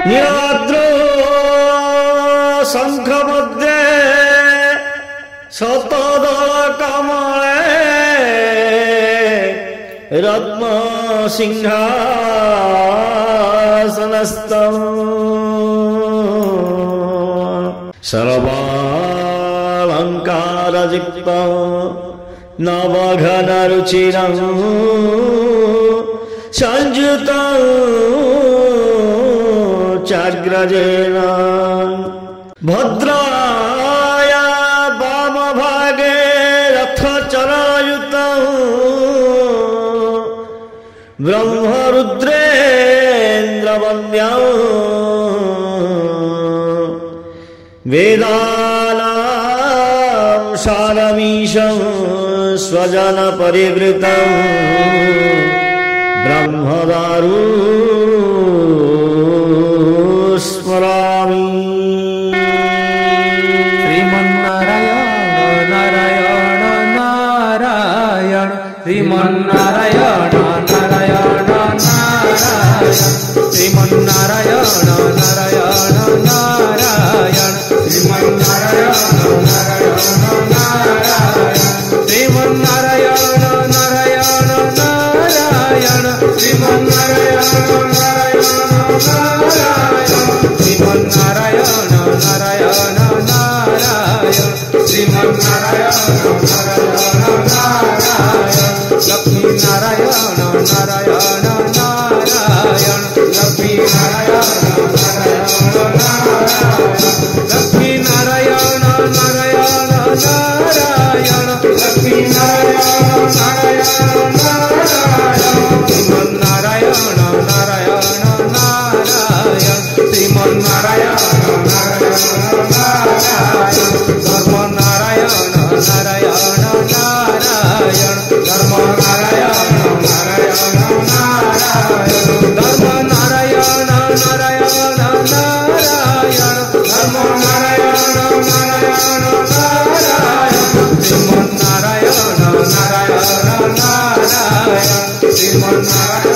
नीलाद्रो शंख मध्ये शतदल कमले रत्न सिंहासनस्थं सर्वालंकारयुक्तं नवघनरुचिरं संयुतं चाग्रजेन भद्राया वामभागे रथचरायुतं ब्रह्मरुद्रेन्द्रवन्द्यं वेदानां सारमीशं स्वजनपरिवृतं ब्रह्मदारु स्मरामि। श्रीमन्नारायण नारायण नारायण श्रीमन्नारायण नारायण नारायण श्रीमन्नारायण नारायण नारायण श्रीमन्नारायण नारायण नारायण श्रीमन्नारायण नारायण नारायण श्रीमन्नारायण नारायण नारायण श्रीमन्नारायण नारायण नारायण श्रीमन्नारायण नारायण नारायण लक्ष्मी नारायण नारायण नारायण लक्ष्मी नारायण नारायण नारायण लक्ष्मी नारायण नारायण नारायण लक्ष्मी नारायण नारायण नारायण श्रीमन्नारायण नारायण नारायण श्रीमन्नारायण नारायण नारायण धर्म नारायण नारायण नारायण धर्म नारायण नारायण नारायण धर्म नारायण नारायण नारायण धर्म नारायण नारायण नारायण श्रीमन्नारायण नारायण नारायण श्रीमन्नारायण